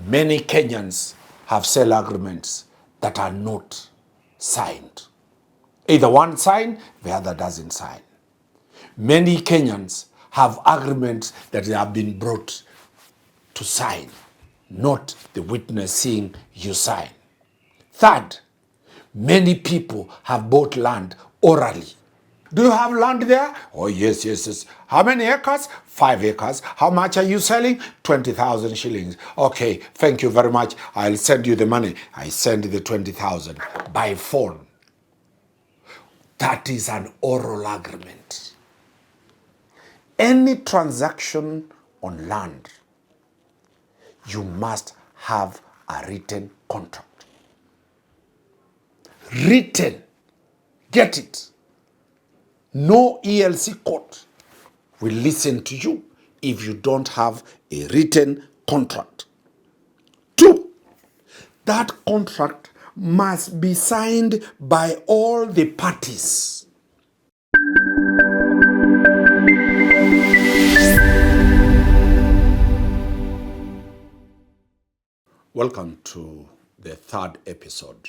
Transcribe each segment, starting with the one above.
Many Kenyans have sale agreements that are not signed. Either one sign, the other doesn't sign. Many Kenyans have agreements that they have been brought to sign, not the witness seeing you sign. Third, many people have bought land orally. Do you have land there? Oh, yes, yes, yes. How many acres? 5 acres. How much are you selling? 20,000 shillings. Okay, thank you very much. I'll send you the money. I send the 20,000 by phone. That is an oral agreement. Any transaction on land, you must have a written contract. Written. Get it. No ELC court will listen to you if you don't have a written contract. 2, that contract must be signed by all the parties. Welcome to the 3rd episode,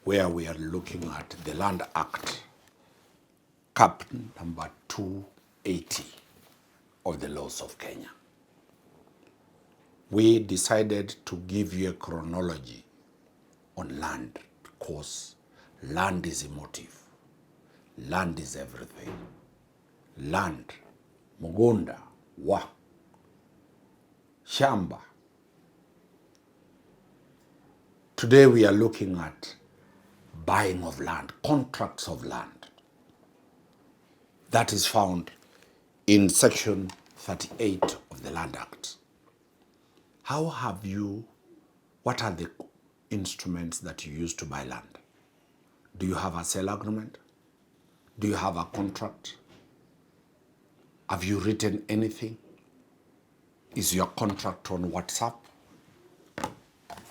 where we are looking at the Land Act, Cap number 280 of the laws of Kenya. We decided to give you a chronology on land because land is emotive. Land is everything. Land, mugunda, wa, shamba. Today we are looking at buying of land, contracts of land. That is found in section 38 of the Land Act. What are the instruments that you use to buy land? Do you have a sale agreement? Do you have a contract? Have you written anything? Is your contract on WhatsApp?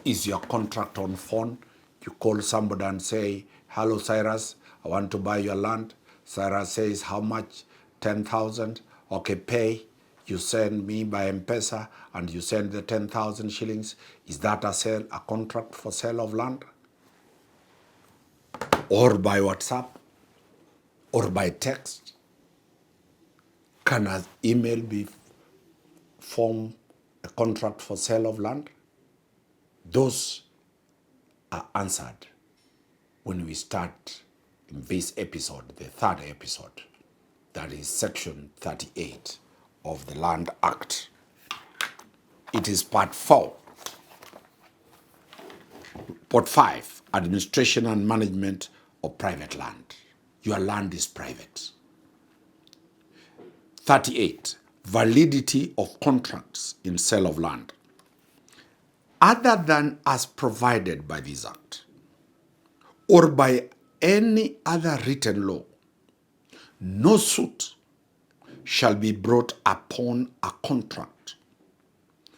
Is your contract on phone? You call somebody and say, hello Cyrus, I want to buy your land. Cyrus says, how much? 10,000. Okay, pay. You send me by M-Pesa and you send the 10,000 shillings. Is that a contract for sale of land? Or by WhatsApp? Or by text? Can an email form a contract for sale of land? Those are answered when we start in this episode, the 3rd episode, that is section 38 of the Land Act. It is part 4. Part 5, administration and management of private land. Your land is private. 38, validity of contracts in sale of land. Other than as provided by this Act, or by any other written law, no suit shall be brought upon a contract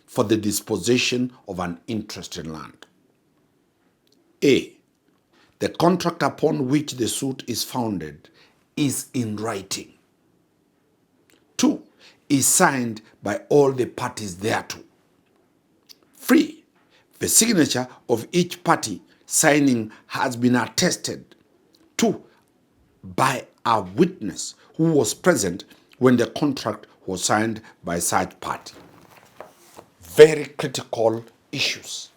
for the disposition of an interest in land. A, the contract upon which the suit is founded is in writing. 2, is signed by all the parties thereto. 3, the signature of each party signing has been attested to by a witness who was present when the contract was signed by such party. Very critical issues.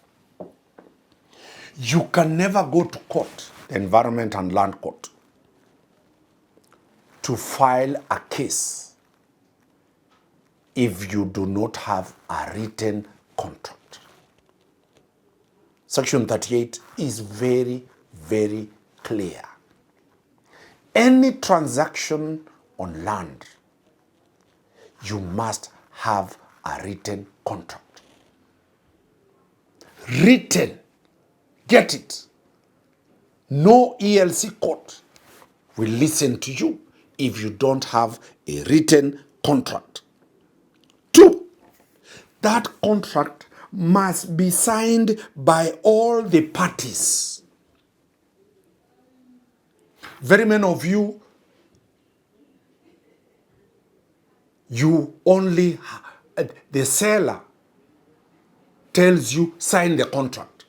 You can never go to court, the Environment and Land Court, to file a case if you do not have a written contract. Section 38 is very, very clear. Any transaction on land, you must have a written contract. Written. Get it. No ELC court will listen to you if you don't have a written contract. 2, that contract must be signed by all the parties. Very many of you, you only, the seller tells you sign the contract.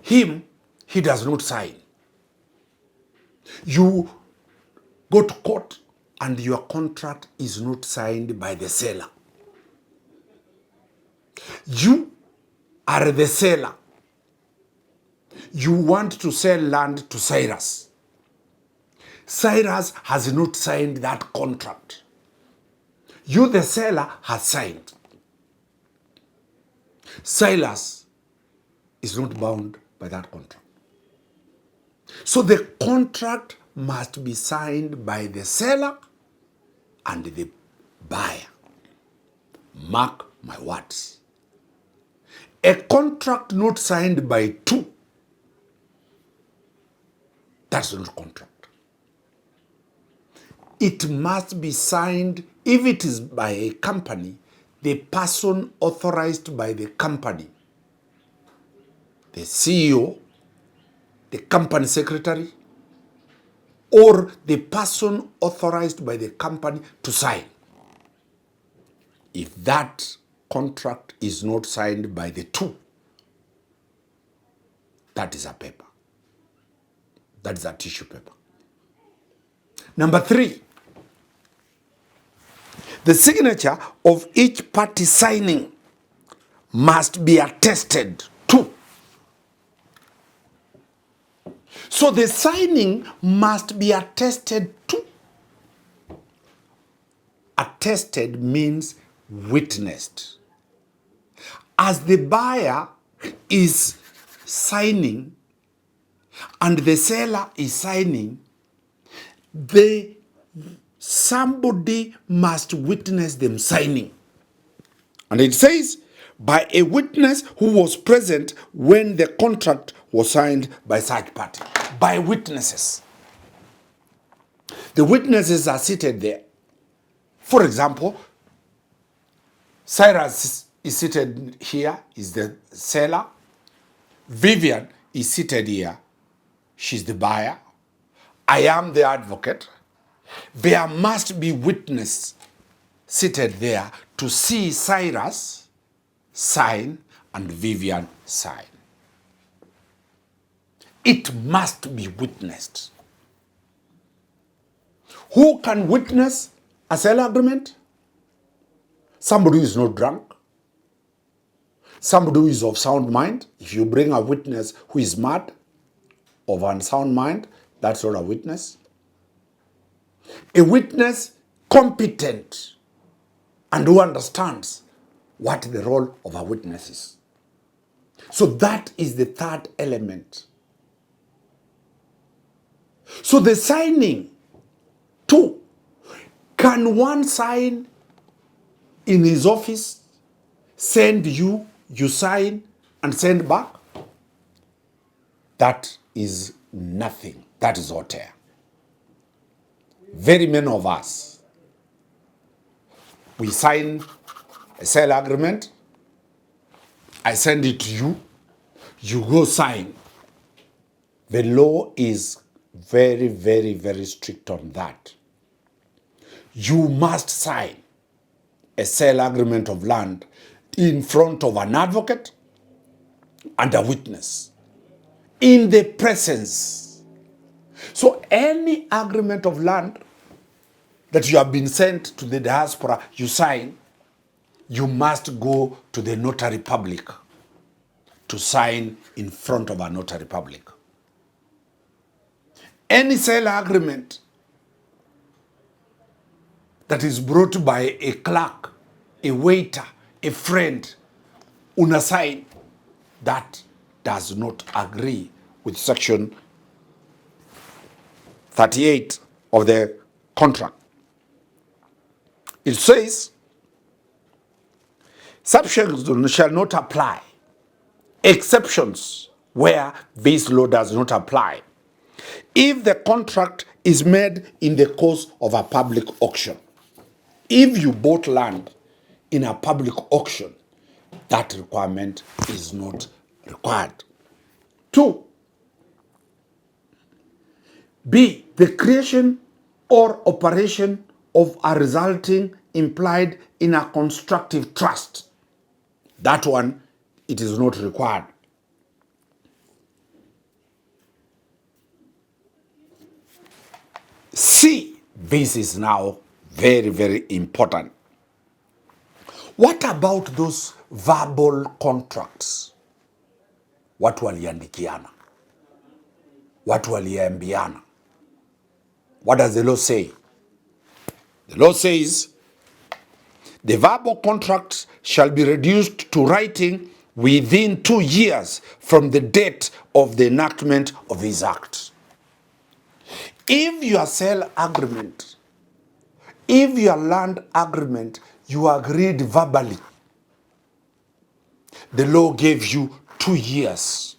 He does not sign. You go to court and your contract is not signed by the seller. You are the seller. You want to sell land to Cyrus. Cyrus has not signed that contract. You, the seller, has signed. Cyrus is not bound by that contract. So the contract must be signed by the seller and the buyer. Mark my words. A contract not signed by two, that's not a contract. It must be signed, if it is by a company, the person authorized by the company, the CEO, the company secretary, or the person authorized by the company to sign. If that contract is not signed by the two, that is a paper. That is a tissue paper. Number 3, the signature of each party signing must be attested to. So the signing must be attested to. Attested means witnessed. As the buyer is signing and the seller is signing, somebody must witness them signing. And it says, by a witness who was present when the contract was signed by such party. By witnesses. The witnesses are seated there. For example, Cyrus is seated here, is the seller. Vivian is seated here. She's the buyer. I am the advocate. There must be witness seated there to see Cyrus sign and Vivian sign. It must be witnessed. Who can witness a sale agreement? Somebody who is not drunk. Somebody who is of sound mind. If you bring a witness who is mad, of unsound mind, that's not a witness. A witness competent and who understands what the role of a witness is. So that is the third element. So the signing, 2, can one sign in his office, send you, you sign and send back? That is nothing. That is hot air. Very many of us, we sign a sale agreement, I send it to you, you go sign. The law is very, very, very strict on that. You must sign a sale agreement of land in front of an advocate and a witness, in the presence. So any agreement of land that you have been sent to the diaspora, you sign, you must go to the notary public to sign in front of a notary public. Any sale agreement that is brought by a clerk, a waiter, a friend, una sign, that does not agree with section 38 of the contract. It says, subsections shall not apply, exceptions where this law does not apply, if the contract is made in the course of a public auction. If you bought land in a public auction, that requirement is not required. 2, B, the creation or operation of a resulting implied in a constructive trust. That one, it is not required. C, this is now very, very important. What about those verbal contracts? Watu waliandikiana. Watu waliambiana. What does the law say? The law says, the verbal contract shall be reduced to writing within 2 years from the date of the enactment of this act. If your sale agreement, if your land agreement, you agreed verbally, the law gave you 2 years.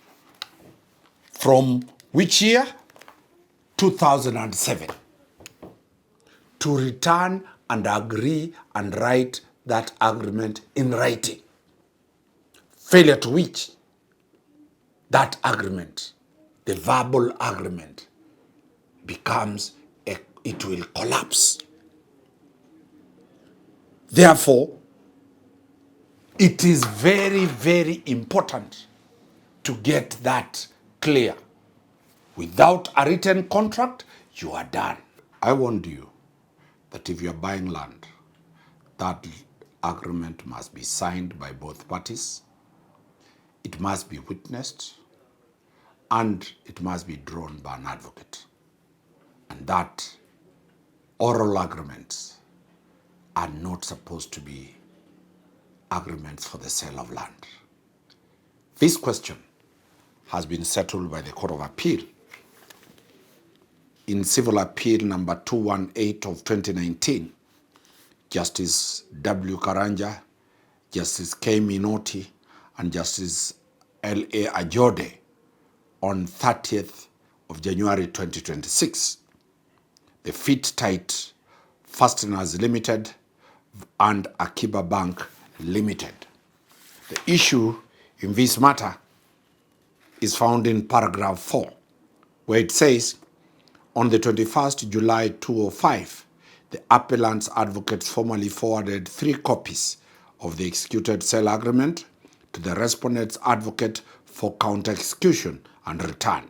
From which year? 2007. To return and agree and write that agreement in writing. Failure to which, that agreement, the verbal agreement, becomes, it will collapse. Therefore, it is very, very important to get that clear. Without a written contract, you are done. I warned you that if you are buying land, that agreement must be signed by both parties, it must be witnessed, and it must be drawn by an advocate. And that oral agreements are not supposed to be agreements for the sale of land. This question has been settled by the Court of Appeal in Civil Appeal number 218 of 2019. Justice W. Karanja, Justice K. Minoti, and Justice L.A. Ajode on 30th of January 2026. The Fit Tight Fasteners Limited and Akiba Bank Limited. The issue in this matter is found in paragraph 4, where it says, on the 21st July 2005, the appellant's advocates formally forwarded 3 copies of the executed sale agreement to the respondent's advocate for counter-execution and return.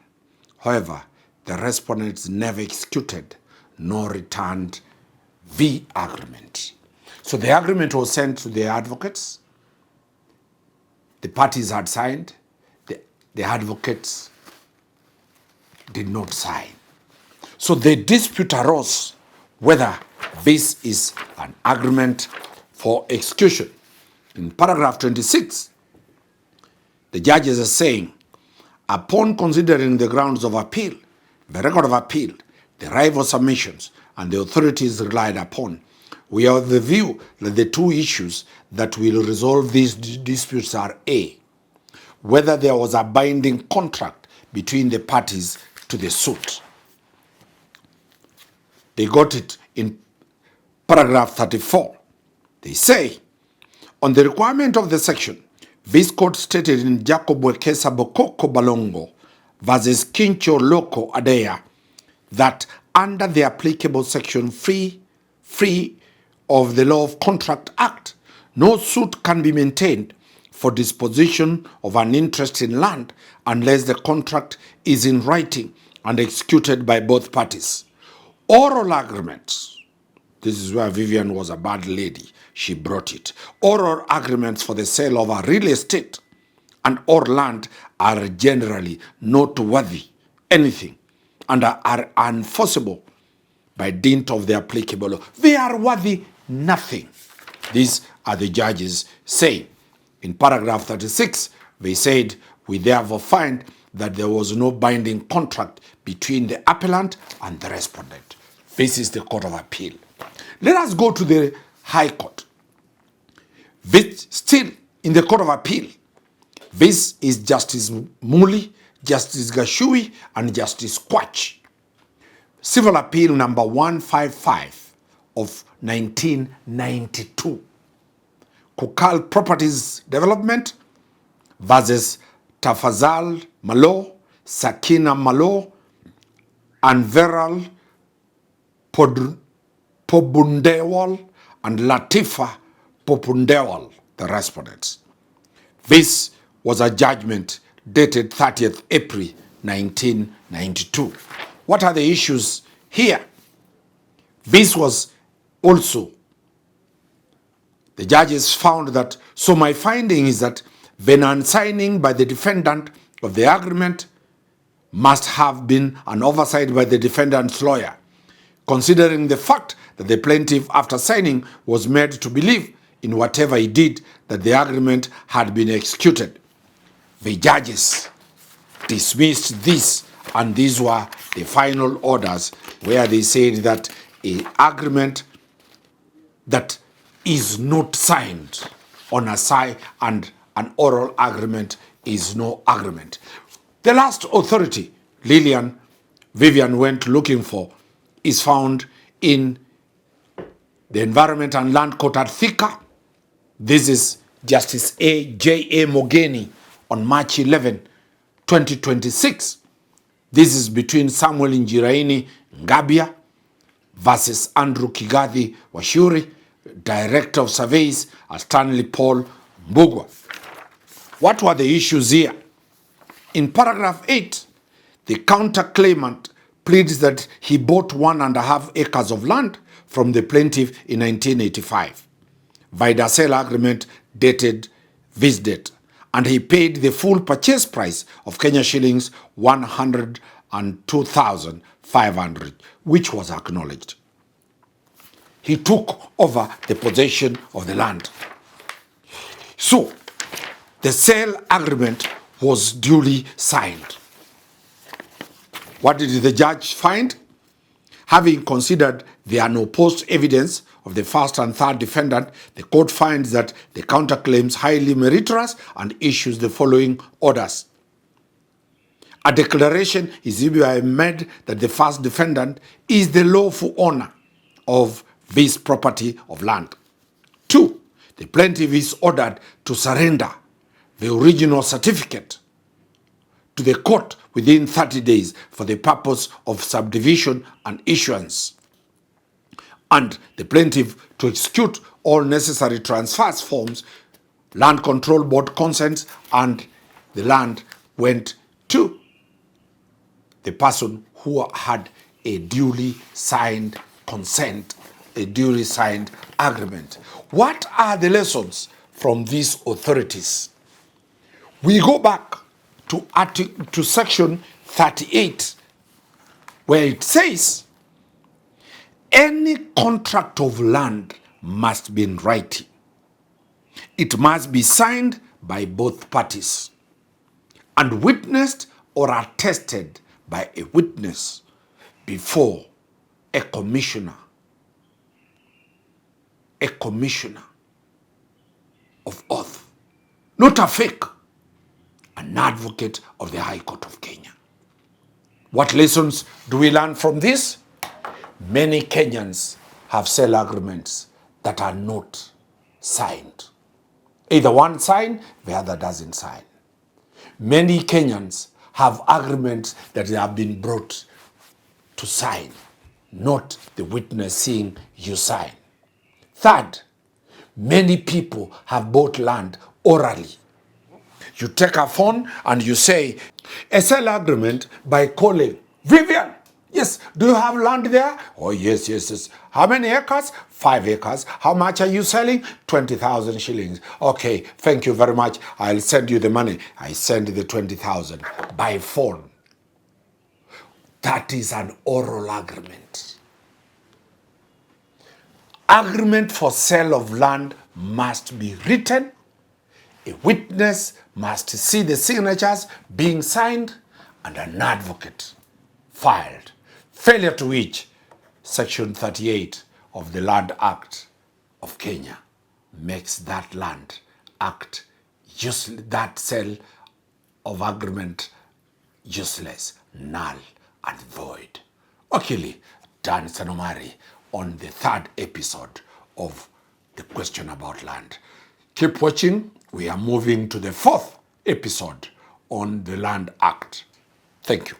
However, the respondents never executed nor returned the agreement. So the agreement was sent to the advocates. The parties had signed. The advocates did not sign. So the dispute arose whether this is an agreement for execution. In paragraph 26, the judges are saying, upon considering the grounds of appeal, the record of appeal, the rival submissions, and the authorities relied upon, we are of the view that the 2 issues that will resolve these disputes are A, whether there was a binding contract between the parties to the suit. They got it in paragraph 34. They say, on the requirement of the section, this court stated in Jacob Wekesa Bokoko Balongo versus Kincho Loko Adeya that under the applicable section 3 of the Law of Contract Act, no suit can be maintained for disposition of an interest in land unless the contract is in writing and executed by both parties. Oral agreements, this is where Vivian was a bad lady, she brought it. Oral agreements for the sale of a real estate and or land are generally not worthy anything and are unenforceable by dint of the applicable law. They are worthy nothing. These are the judges saying. In paragraph 36, they said, we therefore find that there was no binding contract between the appellant and the respondent. This is the Court of Appeal. Let us go to the High Court. This, still in the Court of Appeal, this is Justice Muli, Justice Gashui, and Justice Quach. Civil Appeal number 155 of 1992. Kukal Properties Development versus Tafazal Malo, Sakina Malo, and Veral Pobundewal and Latifa Popundewal, the respondents. This was a judgment dated 30th April 1992. What are the issues here? This was also, the judges found that, so my finding is that the non-signing by the defendant of the agreement must have been an oversight by the defendant's lawyer, considering the fact that the plaintiff, after signing, was made to believe in whatever he did that the agreement had been executed. The judges dismissed this, and these were the final orders where they said that an agreement that is not signed on a side and an oral agreement is no agreement. The last authority Vivian went looking for is found in the Environment and Land Court at Thika. This is Justice J.A. Mogeni on March 11, 2026. This is between Samuel Njiraini Ngabia versus Andrew Kigathi Washuri, Director of Surveys at Stanley Paul Mbugwa. What were the issues here? In paragraph 8, the counterclaimant pleads that he bought 1.5 acres of land from the plaintiff in 1985 by the sale agreement dated this date, and he paid the full purchase price of Kenya shillings 102,500, which was acknowledged. He took over the possession of the land. So, the sale agreement was duly signed. What did the judge find? Having considered the unopposed evidence of the first and third defendant, the court finds that the counterclaims highly meritorious and issues the following orders. A declaration is hereby made that the first defendant is the lawful owner of this property of land. 2, the plaintiff is ordered to surrender the original certificate to the court within 30 days for the purpose of subdivision and issuance, and the plaintiff to execute all necessary transfers forms, land control board consents, and the land went to the person who had a duly signed consent, a duly signed agreement. What are the lessons from these authorities? We go back to section 38, where it says, any contract of land must be in writing. It must be signed by both parties and witnessed or attested by a witness before a commissioner of oath, not a fake, an advocate of the High Court of Kenya. What lessons do we learn from this? Many Kenyans have sale agreements that are not signed. Either one signs, the other doesn't sign. Many Kenyans have agreements that they have been brought to sign, not the witness seeing you sign. Third, many people have bought land orally. You take a phone and you say, a sale agreement by calling, Vivian, yes, do you have land there? Oh, yes. How many acres? 5 acres. How much are you selling? 20,000 shillings. Okay, thank you very much. I'll send you the money. I send the 20,000 by phone. That is an oral agreement. Agreement for sale of land must be written. A witness must see the signatures being signed and an advocate filed. Failure to which, Section 38 of the Land Act of Kenya makes that land act useless, that sale of agreement useless, null and void. Okay, Danstan Omari on the 3rd episode of The Question About Land. Keep watching. We are moving to the 4th episode on the Land Act. Thank you.